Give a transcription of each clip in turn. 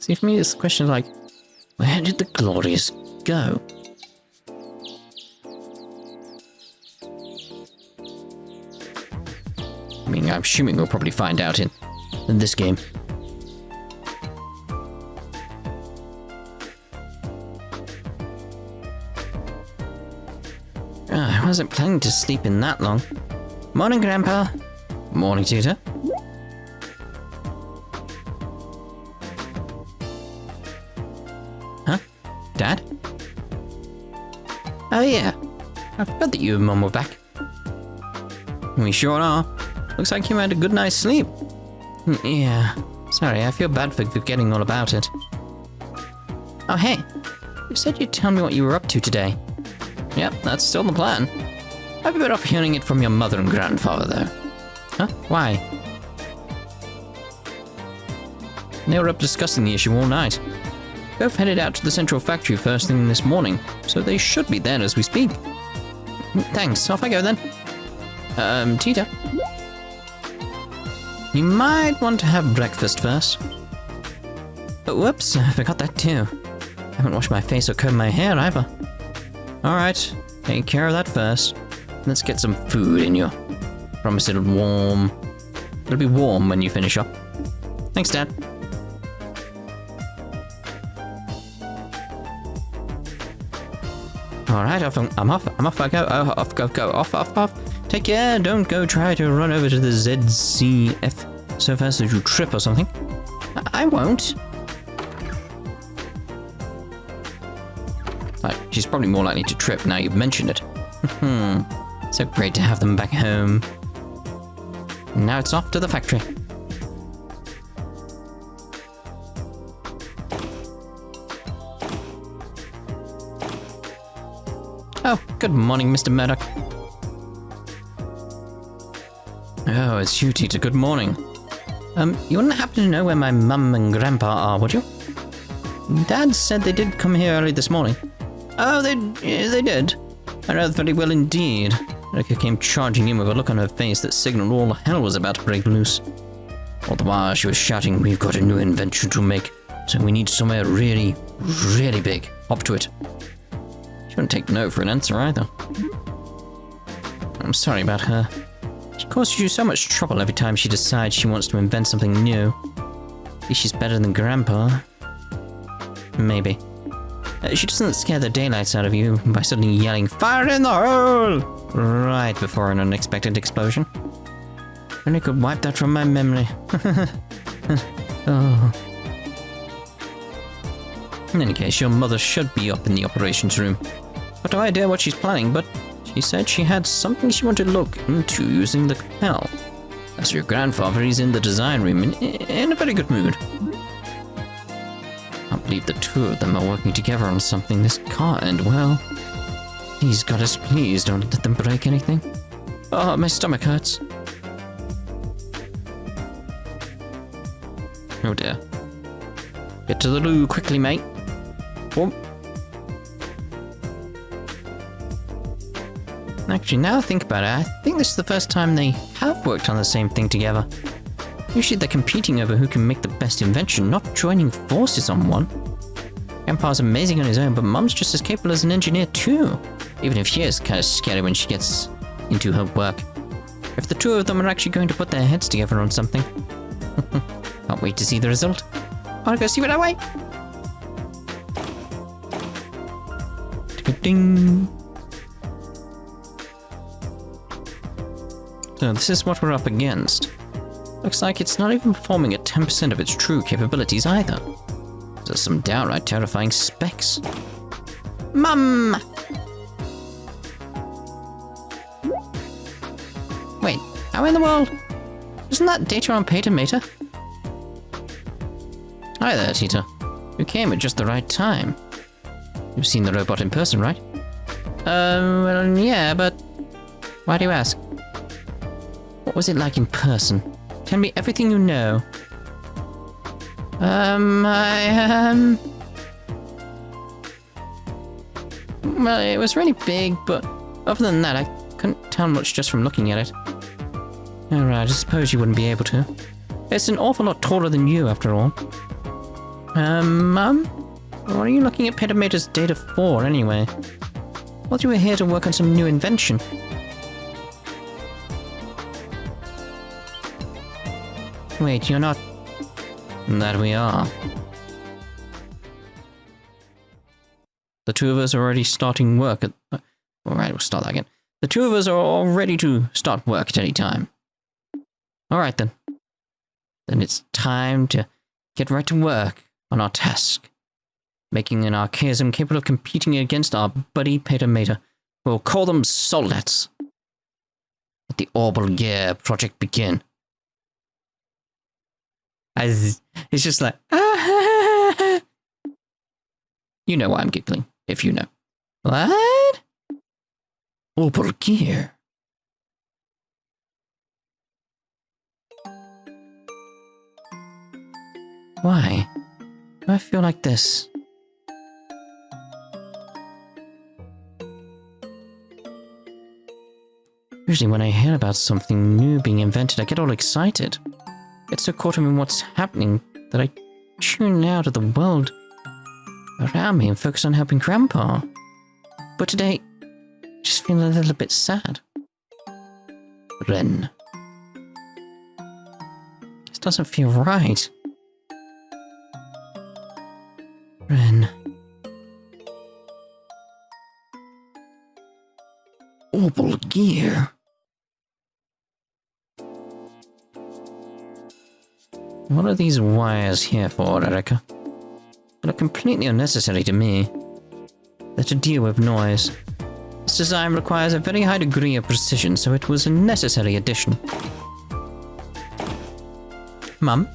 See, for me, this question is like, where did the glorious go? I mean, I'm assuming we'll probably find out in this game. I wasn't planning to sleep in that long. Morning, Grandpa. Morning, Tita. Huh? Dad? Oh yeah. I forgot that you and Mum were back. We sure are. Looks like you had a good night's sleep. Yeah. Sorry, I feel bad for forgetting all about it. Oh hey. You said you'd tell me what you were up to today. Yep, that's still the plan. I've been off hearing it from your mother and grandfather, though. Huh? Why? They were up discussing the issue all night. Both headed out to the central factory first thing this morning, so they should be there as we speak. Thanks, off I go then. Tita? You might want to have breakfast first. Oh, whoops, I forgot that too. I haven't washed my face or combed my hair either. Alright, take care of that first. Let's get some food in you. Promise it'll warm. It'll be warm when you finish up. Thanks, Dad. Alright, I'm off I go. Oh, off. Take care, don't go try to run over to the ZCF so fast that you trip or something. I won't. Like, she's probably more likely to trip now you've mentioned it. So great to have them back home. Now it's off to the factory. Oh, good morning, Mr. Murdoch. Oh, it's you, Tita. Good morning. You wouldn't happen to know where my mum and grandpa are, would you? Dad said they did come here early this morning. Oh, they did. I know very well indeed. Rebecca came charging in with a look on her face that signaled all hell was about to break loose. All the while she was shouting, "We've got a new invention to make, so we need somewhere really, really big. Hop to it." She wouldn't take no for an answer either. I'm sorry about her. She causes you so much trouble every time she decides she wants to invent something new. At least she's better than Grandpa. Maybe. She doesn't scare the daylights out of you by suddenly yelling, "Fire in the hole!" right before an unexpected explosion. Only could wipe that from my memory. Oh. In any case, your mother should be up in the operations room. Got no idea what she's planning, but she said she had something she wanted to look into using the Capel. As for your grandfather, he's in the design room in a very good mood. I can't believe the two of them are working together on something this can't end well. Please, goddess, please don't let them break anything. Oh, my stomach hurts. Oh dear. Get to the loo quickly, mate. Oh. Actually, now I think about it, I think this is the first time they have worked on the same thing together. Usually they're competing over who can make the best invention, not joining forces on one. Grandpa's amazing on his own, but Mum's just as capable as an engineer too. Even if she is kind of scary when she gets into her work. If the two of them are actually going to put their heads together on something. Can't wait to see the result. Wanna go see what I weigh? Ding. So this is what we're up against. Looks like it's not even performing at 10% of its true capabilities either. There's some downright terrifying specs. Mum! Wait, how in the world? Isn't that data on Phantasma? Hi there, Tita. You came at just the right time. You've seen the robot in person, right? Well, yeah, but... Why do you ask? What was it like in person? Tell me everything you know. Well, it was really big, but other than that, I couldn't tell much just from looking at it. Alright, I suppose you wouldn't be able to. It's an awful lot taller than you, after all. Mum? What are you looking at Phantasma's data for, anyway? Thought you were here to work on some new invention. Wait, you're not... That we are. The two of us are already starting work at... Alright, we'll start that again. The two of us are all ready to start work at any time. Alright then. Then it's time to get right to work on our task. Making an archaism capable of competing against our buddy Phantasma. We'll call them Soldats. Let the Orbal gear project begin. As it's just like, you know why I'm giggling, if you know. What? Orbal gear. Why do I feel like this? Usually when I hear about something new being invented, I get all excited. Get so caught up in what's happening that I tune out of the world around me and focus on helping Grandpa. But today, I just feel a little bit sad. Ren. This doesn't feel right. Ren. Orbal gear. What are these wires here for, Erica? They look completely unnecessary to me. They're to deal with noise. This design requires a very high degree of precision, so it was a necessary addition. Mum?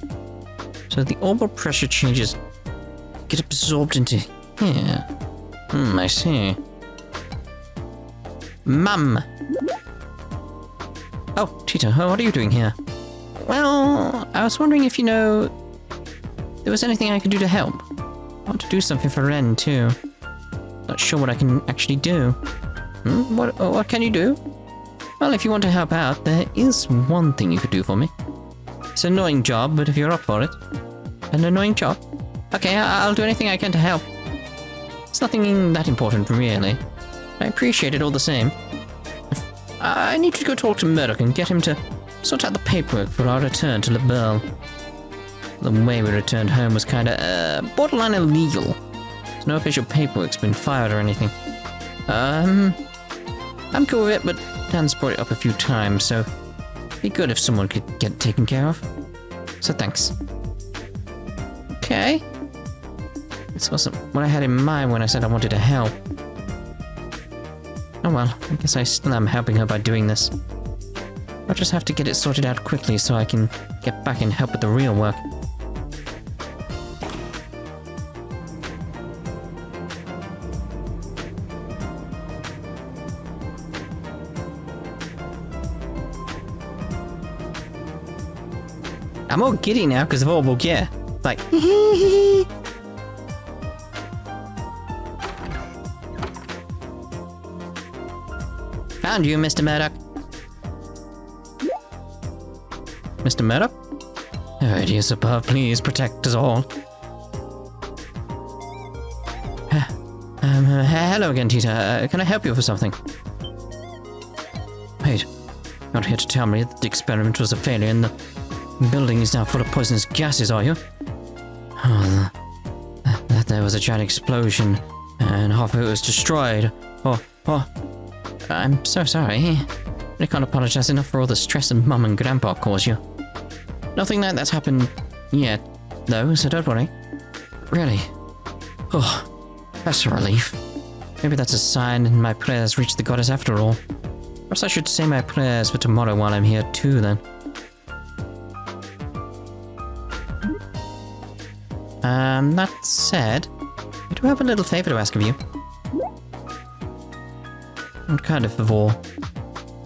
So the Orbal pressure changes get absorbed into here. I see. Mum! Oh, Tita, what are you doing here? Well, I was wondering if there was anything I could do to help. I want to do something for Ren, too. Not sure what I can actually do. What can you do? Well, if you want to help out, there is one thing you could do for me. It's an annoying job, but if you're up for it. An annoying job? Okay, I'll do anything I can to help. It's nothing that important, really. I appreciate it all the same. I need to go talk to Murdoch and get him to sort out the paperwork for our return to Liberl. The way we returned home was kinda, borderline illegal. There's no official paperwork's been filed or anything. I'm cool with it, but Dan's brought it up a few times, so it'd be good if someone could get it taken care of. So thanks. Okay. This wasn't what I had in mind when I said I wanted to help. Oh well, I guess I still am helping her by doing this. I'll just have to get it sorted out quickly so I can get back and help with the real work. I'm all giddy now because of Orbal gear. Like, found you, Mr. Murdoch. Mr. Murdoch? Oh, dears above, please protect us all. Hello again, Tita. Can I help you with something? Wait, you're not here to tell me that the experiment was a failure and the building is now full of poisonous gases, are you? Oh, that there was a giant explosion and half of it was destroyed. Oh, I'm so sorry. I can't apologize enough for all the stress that Mum and Grandpa caused you. Nothing like that's happened yet, though, so don't worry. Really? Oh, that's a relief. Maybe that's a sign my prayers reached the goddess after all. Perhaps I should say my prayers for tomorrow while I'm here too, then. That said, I do have a little favor to ask of you. What kind of favor?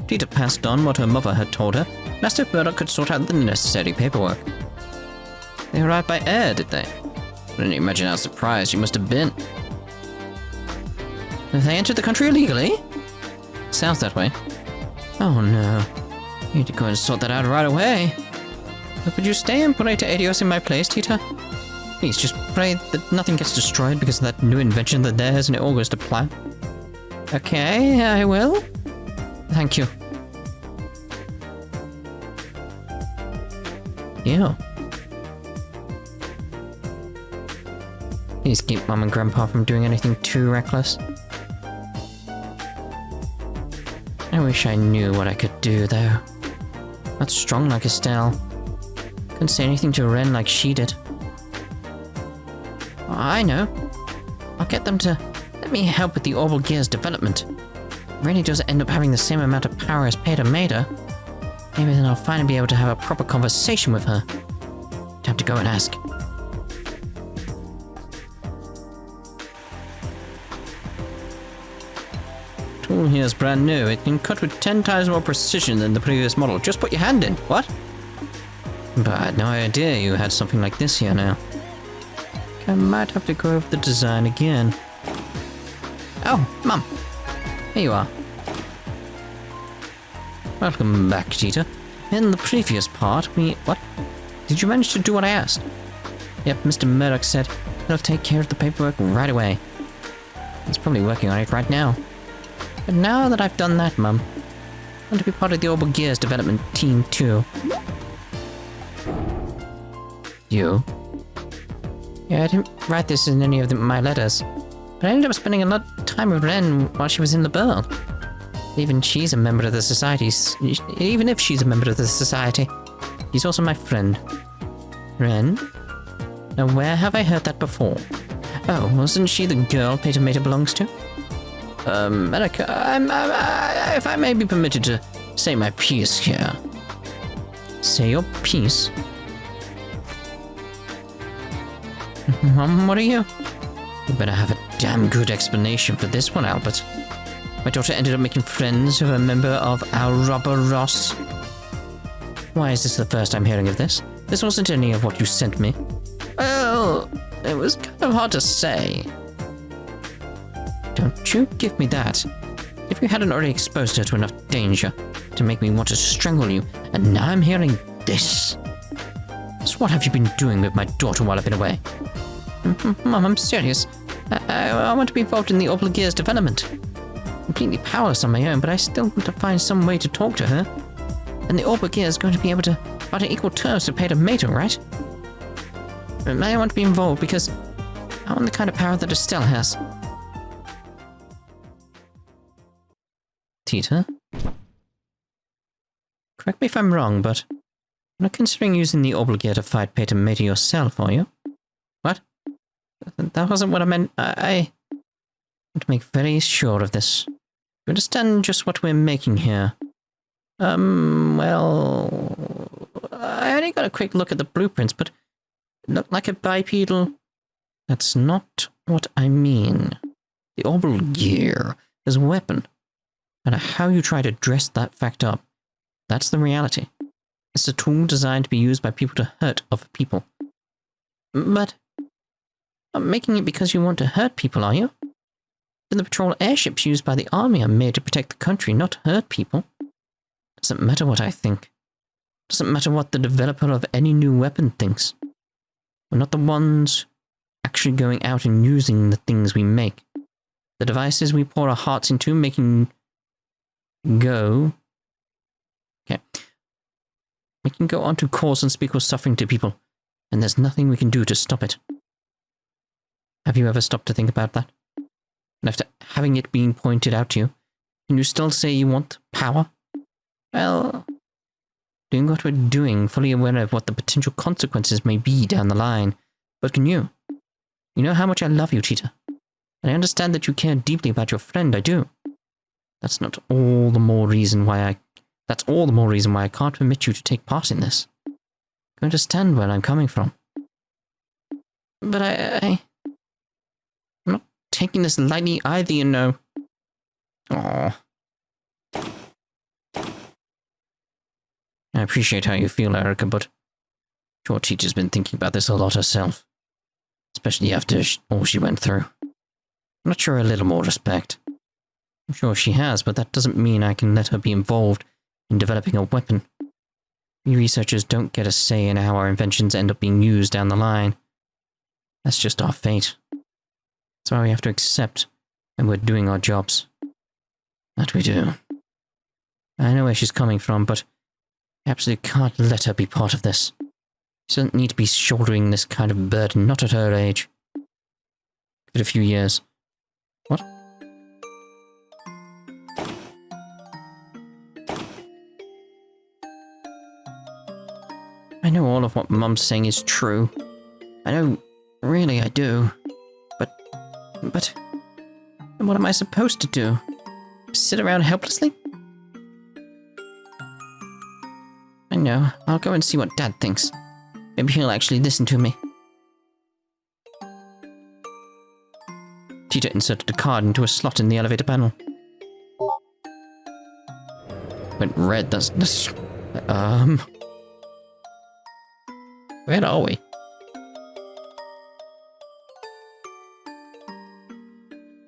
Tita passed on what her mother had told her, and asked if Murdoch could sort out the necessary paperwork. They arrived by air, did they? I didn't imagine how surprised you must have been. They entered the country illegally? Sounds that way. Oh no. You need to go and sort that out right away. But could you stay and pray to Adios in my place, Tita? Please, just pray that nothing gets destroyed because of that new invention of theirs and it all goes to plan. Okay, I will. Thank you. Yeah. Please keep Mum and Grandpa from doing anything too reckless. I wish I knew what I could do, though. Not strong like Estelle. Couldn't say anything to Ren like she did. Oh, I know. I'll get them to let me help with the Orbal Gear's development. If Rennie does end up having the same amount of power as Peter Mater, maybe then I'll finally be able to have a proper conversation with her. Time to go and ask. Tool here's brand new. It can cut with 10 times more precision than the previous model. Just put your hand in. What? But I had no idea you had something like this here now. I might have to go over the design again. Oh, Mum. Here you are. Welcome back, Tita. In the previous part, we... What? Did you manage to do what I asked? Yep, Mr. Murdoch said he'll take care of the paperwork right away. He's probably working on it right now. But now that I've done that, Mum, I want to be part of the Orbal Gears development team, too. You? Yeah, I didn't write this in any of my letters, but I ended up spending a lot of time with Ren while she was in Liberl. Even she's a member of the society. Even if she's a member of the society, she's also my friend. Ren? Now where have I heard that before? Oh, wasn't she the girl Peter Mater belongs to? If I may be permitted to say my piece here. Say your piece? Mom, what are you? You better have a damn good explanation for this one, Albert. My daughter ended up making friends with a member of our robber Ross. Why is this the first I'm hearing of this? This wasn't any of what you sent me. Well, it was kind of hard to say. Don't you give me that. If you hadn't already exposed her to enough danger to make me want to strangle you, and now I'm hearing this. So what have you been doing with my daughter while I've been away? Mom, I'm serious. I want to be involved in the Orbal Gear's development. Completely powerless on my own, but I still want to find some way to talk to her. And the Orbal Gear is going to be able to fight on equal terms to Peter Mater, right? I want to be involved because I want the kind of power that Estelle has. Tita? Correct me if I'm wrong, but you're not considering using the Orbal Gear to fight Peter Mater yourself, are you? What? That wasn't what I meant. I want to make very sure of this. You understand just what we're making here? Well... I only got a quick look at the blueprints, but it looked like a bipedal... That's not what I mean. The Orbal Gear is a weapon. No matter how you try to dress that fact up, that's the reality. It's a tool designed to be used by people to hurt other people. But... not making it because you want to hurt people, are you? Then the patrol airships used by the army are made to protect the country, not to hurt people. Doesn't matter what I think. Doesn't matter what the developer of any new weapon thinks. We're not the ones actually going out and using the things we make. The devices we pour our hearts into, making go... Okay. Making go on to cause unspeakable suffering to people, and there's nothing we can do to stop it. Have you ever stopped to think about that? And after having it being pointed out to you, can you still say you want power? Well, doing what we're doing, fully aware of what the potential consequences may be down the line. But can you? You know how much I love you, Tita. And I understand that you care deeply about your friend, I do. That's all the more reason why I can't permit you to take part in this. You understand where I'm coming from. But I'm not taking this lightly either, you know. Aww. I appreciate how you feel, Erica, but your teacher's been thinking about this a lot herself. Especially after all she went through. I'm not sure a little more respect. I'm sure she has, but that doesn't mean I can let her be involved in developing a weapon. We researchers don't get a say in how our inventions end up being used down the line. That's just our fate. That's why we have to accept when we're doing our jobs. That we do. I know where she's coming from, but I absolutely can't let her be part of this. She doesn't need to be shouldering this kind of burden, not at her age. Give it a few years. What? I know all of what Mum's saying is true. I know, really I do. But... what am I supposed to do? Sit around helplessly? I know. I'll go and see what Dad thinks. Maybe he'll actually listen to me. Tita inserted a card into a slot in the elevator panel. Went red, that's... Where are we?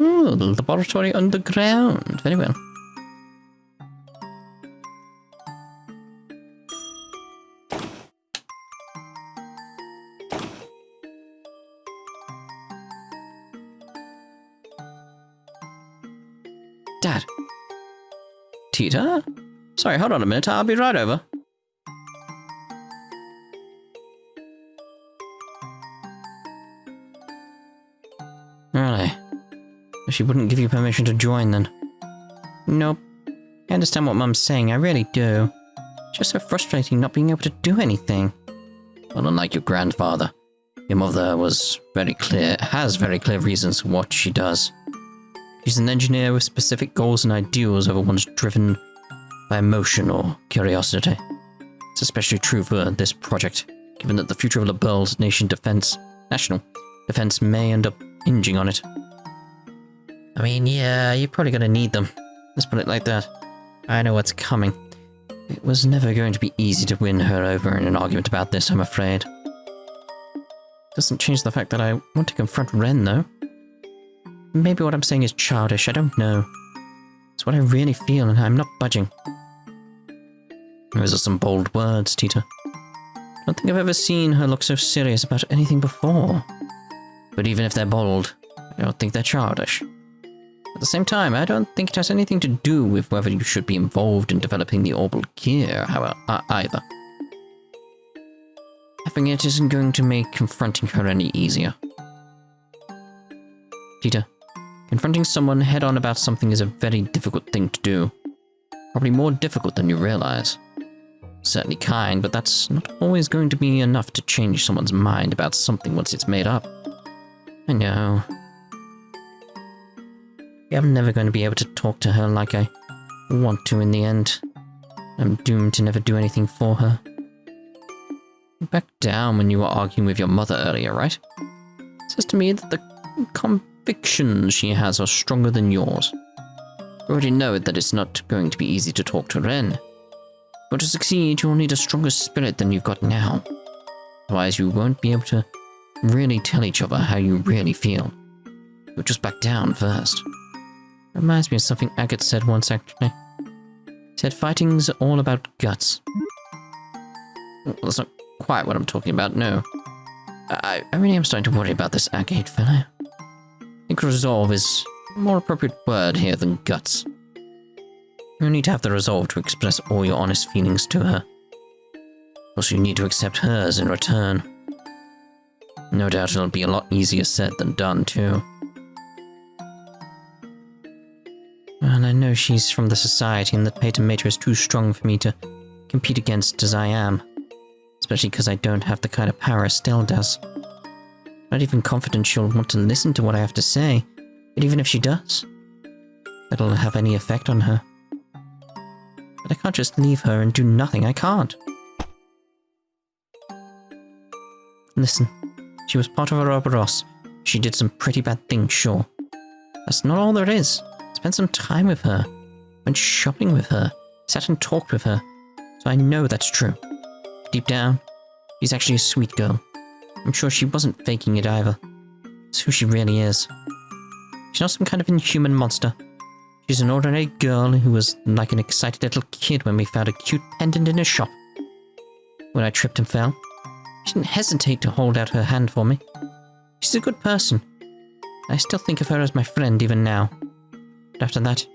Oh, the laboratory underground. Very well. Dad. Tita? Sorry, hold on a minute. I'll be right over. Really? She wouldn't give you permission to join then? Nope. I understand what Mum's saying, I really do. It's just so frustrating not being able to do anything. Well, unlike your grandfather, your mother has very clear reasons for what she does. She's an engineer with specific goals and ideals over ones driven by emotion or curiosity. It's especially true for this project, given that the future of Liberl's national defense may end up hinging on it. I mean, yeah, you're probably gonna need them. Let's put it like that. I know what's coming. It was never going to be easy to win her over in an argument about this, I'm afraid. Doesn't change the fact that I want to confront Ren, though. Maybe what I'm saying is childish, I don't know. It's what I really feel, and I'm not budging. Those are some bold words, Tita. I don't think I've ever seen her look so serious about anything before. But even if they're bold, I don't think they're childish. At the same time, I don't think it has anything to do with whether you should be involved in developing the Orbal gear, however, either. Having it isn't going to make confronting her any easier. Tita, confronting someone head-on about something is a very difficult thing to do. Probably more difficult than you realize. Certainly kind, but that's not always going to be enough to change someone's mind about something once it's made up. I know. I'm never going to be able to talk to her like I want to in the end. I'm doomed to never do anything for her. You backed down when you were arguing with your mother earlier, right? It says to me that the convictions she has are stronger than yours. You already know that it's not going to be easy to talk to Ren. But to succeed, you'll need a stronger spirit than you've got now. Otherwise, you won't be able to really tell each other how you really feel. You'll just back down first. Reminds me of something Agate said once, actually. He said fighting's all about guts. Well, that's not quite what I'm talking about, no. I really am starting to worry about this Agate fellow. I think resolve is a more appropriate word here than guts. You need to have the resolve to express all your honest feelings to her. Also, you need to accept hers in return. No doubt it'll be a lot easier said than done, too. Well, I know she's from the society and that Phantasma is too strong for me to compete against as I am. Especially because I don't have the kind of power Estelle does. I'm not even confident she'll want to listen to what I have to say, but even if she does, that'll have any effect on her. But I can't just leave her and do nothing, I can't. Listen, she was part of a Ouroboros. She did some pretty bad things, sure. That's not all there is. Spent some time with her, went shopping with her, sat and talked with her, so I know that's true. Deep down, she's actually a sweet girl. I'm sure she wasn't faking it either. It's who she really is. She's not some kind of inhuman monster. She's an ordinary girl who was like an excited little kid when we found a cute pendant in a shop. When I tripped and fell, she didn't hesitate to hold out her hand for me. She She's a good person. I still think of her as my friend even now. But after that,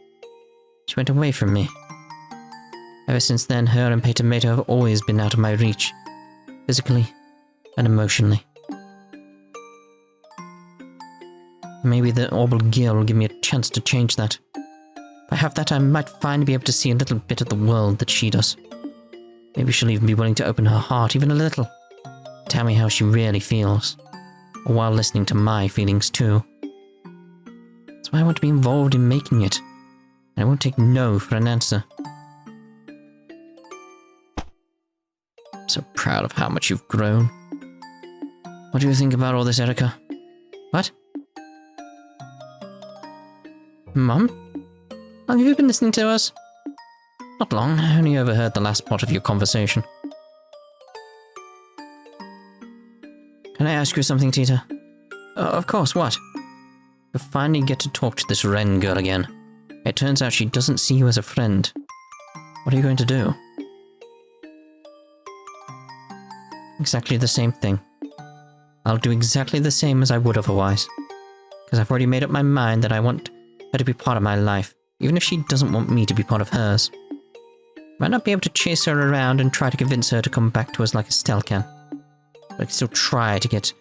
she went away from me. Ever since then, her and Phantasma have always been out of my reach, physically and emotionally. Maybe the Orbal gear will give me a chance to change that. If I have that, I might finally be able to see a little bit of the world that she does. Maybe she'll even be willing to open her heart even a little. Tell me how she really feels. While listening to my feelings too. That's why I want to be involved in making it. And I won't take no for an answer. I'm so proud of how much you've grown. What do you think about all this, Erica? What? Mum? How long have you been listening to us? Not long, I only overheard the last part of your conversation. Can I ask you something, Tita? Of course, what? You finally get to talk to this Wren girl again. It turns out she doesn't see you as a friend. What are you going to do? Exactly the same thing. I'll do exactly the same as I would otherwise. Because I've already made up my mind that I want her to be part of my life, even if she doesn't want me to be part of hers. Might not be able to chase her around and try to convince her to come back to us like Estelle can. But I can still try to get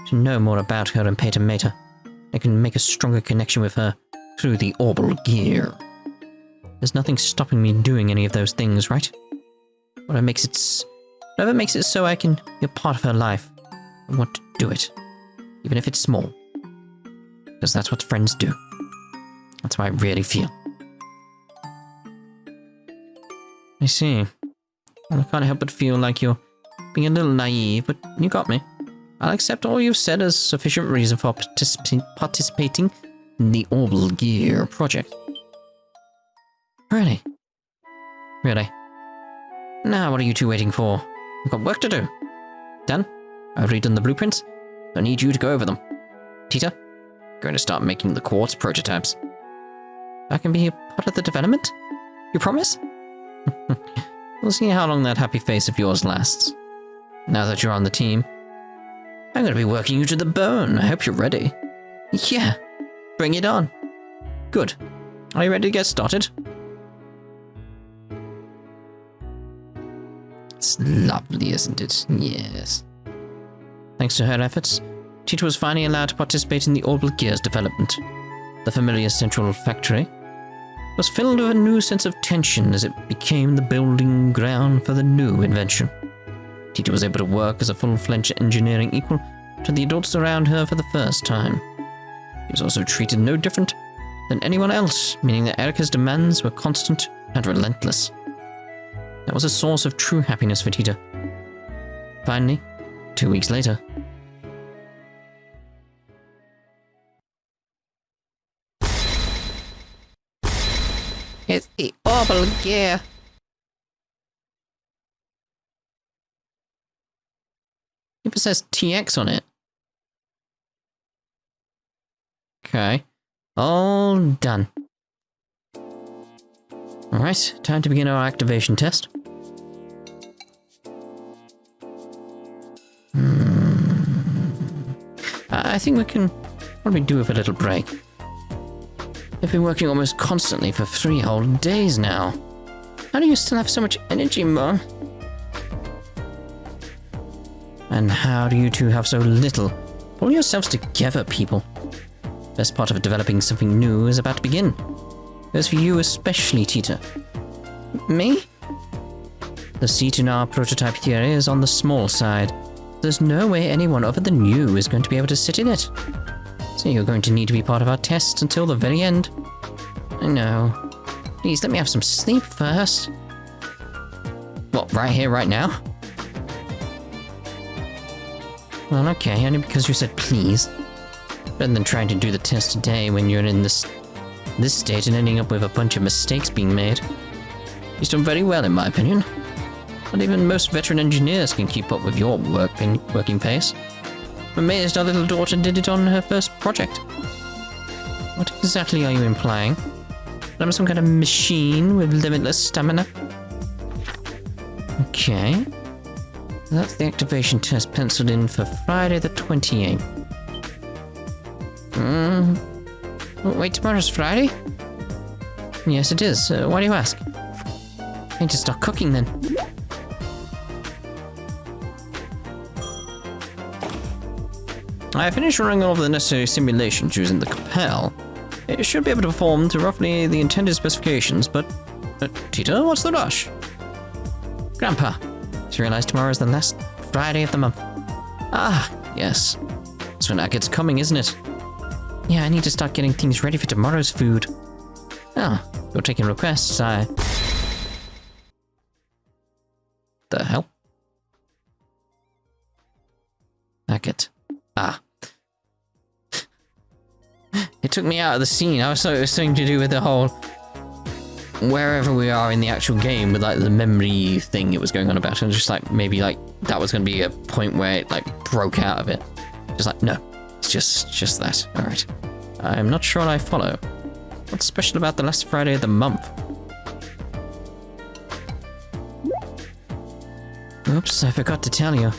to know more about her and Phantasma. I can make a stronger connection with her through the Orbal gear. There's nothing stopping me doing any of those things, right? Whatever makes it so I can be a part of her life, I want to do it, even if it's small. Because that's what friends do. That's how I really feel. I see. Well, I can't help but feel like you're being a little naive, but you got me. I'll accept all you've said as sufficient reason for participating in the Orbal gear project. Really? Really? Now what are you two waiting for? We've got work to do. Done? I've redone the blueprints. I need you to go over them. Tita, going to start making the quartz prototypes. I can be a part of the development? You promise? We'll see how long that happy face of yours lasts. Now that you're on the team, I'm going to be working you to the bone. I hope you're ready. Yeah, bring it on. Good. Are you ready to get started? It's lovely, isn't it? Yes. Thanks to her efforts, Tita was finally allowed to participate in the Orbal gear's development. The familiar central factory was filled with a new sense of tension as it became the building ground for the new invention. Tita was able to work as a full-fledged engineering equal to the adults around her for the first time. He was also treated no different than anyone else, meaning that Erica's demands were constant and relentless. That was a source of true happiness for Tita. Finally, 2 weeks later, it's the Orbal gear. It says TX on it. Okay. All done. Alright, time to begin our activation test. I think we can probably do with a little break. I've been working almost constantly for 3 whole days now. How do you still have so much energy, Mom? And how do you two have so little? Pull yourselves together, people. Best part of developing something new is about to begin. Goes for you especially, Tita. Me? The seat in our prototype theory is on the small side. There's no way anyone other than you is going to be able to sit in it. So you're going to need to be part of our tests until the very end. I know. Please let me have some sleep first. What, right here, right now? Well, okay, only because you said please. Better than trying to do the test today when you're in this state and ending up with a bunch of mistakes being made. You've done very well, in my opinion. Not even most veteran engineers can keep up with your working pace. I'm amazed our little daughter did it on her first project. What exactly are you implying? That I'm some kind of machine with limitless stamina? Okay. That's the activation test penciled in for Friday the 28th. Wait, tomorrow's Friday? Yes, it is. Why do you ask? I need to start cooking then. I finished running all of the necessary simulations using the Capel. It should be able to perform to roughly the intended specifications, but... Tita, what's the rush? Grandpa, just realized tomorrow is the last Friday of the month. Ah, yes. That's when Agat's coming, isn't it? Yeah, I need to start getting things ready for tomorrow's food. Oh, you're taking requests, The hell? Agat. Ah. It took me out of the scene. I was thought it was something to do with the whole... wherever we are in the actual game with like the memory thing it was going on about. And just like, maybe like, that was going to be a point where it like broke out of it. Just like, no. It's just that. Alright. I'm not sure I follow. What's special about the last Friday of the month? Oops, I forgot to tell you.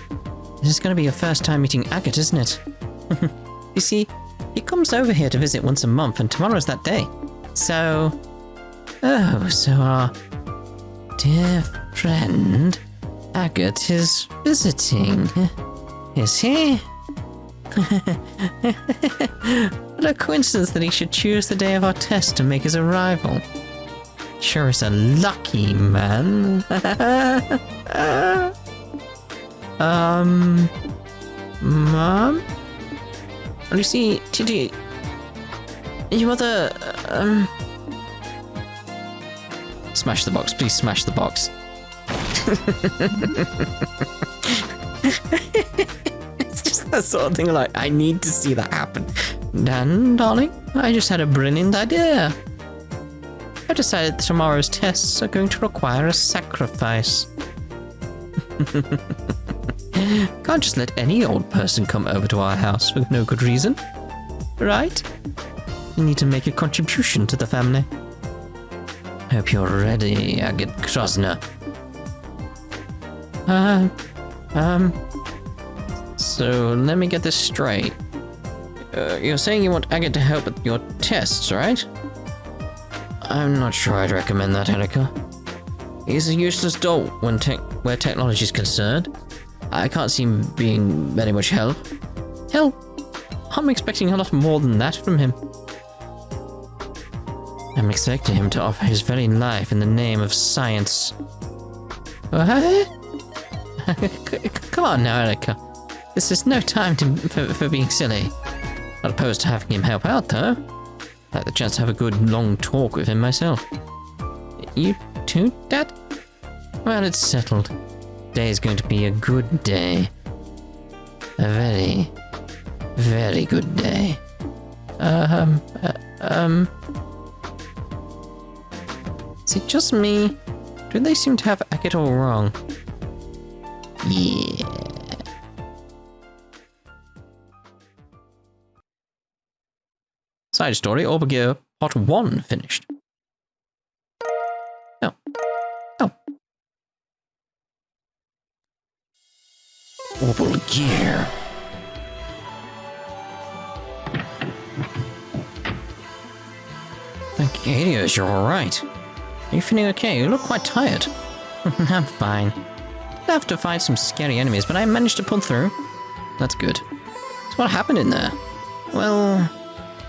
This is going to be your first time meeting Agat, isn't it? You see, he comes over here to visit once a month, and tomorrow's that day. So... Oh, so our dear friend Agat is visiting. Is he? What a coincidence that he should choose the day of our test to make his arrival. Sure is a lucky man. Mom? Well, you see, Titi, your mother, Smash the box, please smash the box. It's just that sort of thing, like, I need to see that happen. Dan, darling, I just had a brilliant idea. I decided that tomorrow's tests are going to require a sacrifice. Can't just let any old person come over to our house for no good reason. Right? You need to make a contribution to the family. Hope you're ready, Agat Krosner. So let me get this straight. You're saying you want Agat to help with your tests, right? I'm not sure I'd recommend that, Erica. He's a useless dolt where technology is concerned. I can't see him being very much help. Hell, I'm expecting a lot more than that from him. I'm expecting him to offer his very life in the name of science. What? Come on now, Erica. This is no time for being silly. Not opposed to having him help out, though. I'd like the chance to have a good, long talk with him myself. You too, Dad? Well, it's settled. Today is going to be a good day. A very, very good day. Is it just me? Do they seem to have Agat all wrong? Yeah. Side story, Orbal Gear Part 1 finished. Oh. Oh. Orbal Gear. Arcadius, you're alright. Are you feeling okay? You look quite tired. I'm fine. I'd have to fight some scary enemies, but I managed to pull through. That's good. So what happened in there? Well,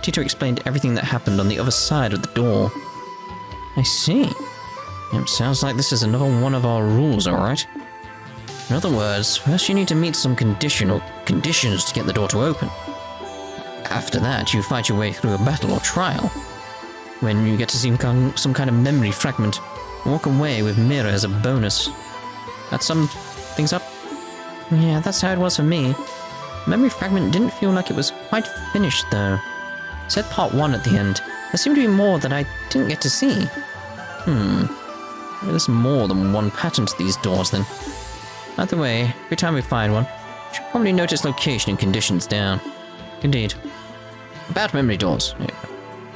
Tita explained everything that happened on the other side of the door. I see. It sounds like this is another one of our rules, alright? In other words, first you need to meet some conditions to get the door to open. After that, you fight your way through a battle or trial. When you get to see some kind of memory fragment, walk away with mirror as a bonus. That sums things up? Yeah, that's how it was for me. Memory fragment didn't feel like it was quite finished though. It said part 1 at the end. There seemed to be more that I didn't get to see. Maybe there's more than one pattern to these doors then. Either way, every time we find one, we should probably note its location and conditions down. Indeed. About memory doors.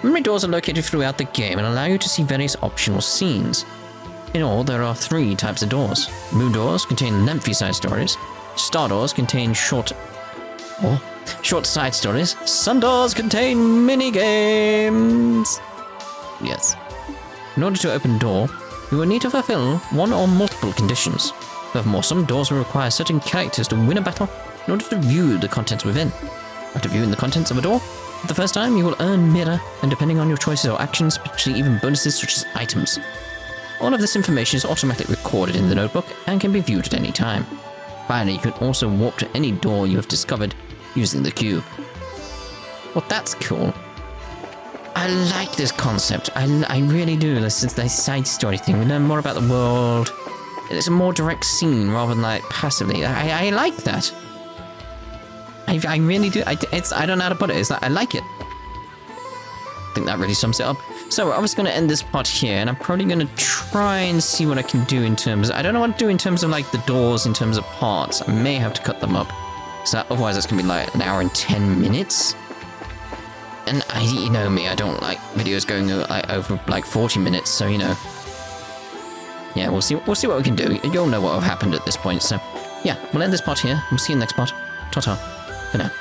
Memory doors are located throughout the game and allow you to see various optional scenes. In all, there are 3 types of doors. Moon doors contain lengthy side stories. Star doors contain short... Oh, Short side stories. Some doors contain mini-games. Yes. In order to open a door, you will need to fulfill one or multiple conditions. Furthermore, some doors will require certain characters to win a battle in order to view the contents within. After viewing the contents of a door, for the first time, you will earn mirror, and depending on your choices or actions, potentially even bonuses such as items. All of this information is automatically recorded in the notebook and can be viewed at any time. Finally, you can also warp to any door you have discovered using the cube. Well, that's cool. I like this concept. I really do. This is the side story thing. We learn more about the world. It's a more direct scene rather than like passively. I like that. I really do. I don't know how to put it. It's like, I like it. I think that really sums it up. So we're obviously going to end this part here, and I'm probably going to try and see what I can do in terms... I don't know what to do in terms of like the doors, in terms of parts. I may have to cut them up. So otherwise it's going to be like an hour and 10 minutes. And you know me, I don't like videos going like over like 40 minutes, so you know. Yeah, we'll see what we can do. You'll know what have happened at this point, so yeah, we'll end this part here. We'll see you in the next part. Ta-ta. For now.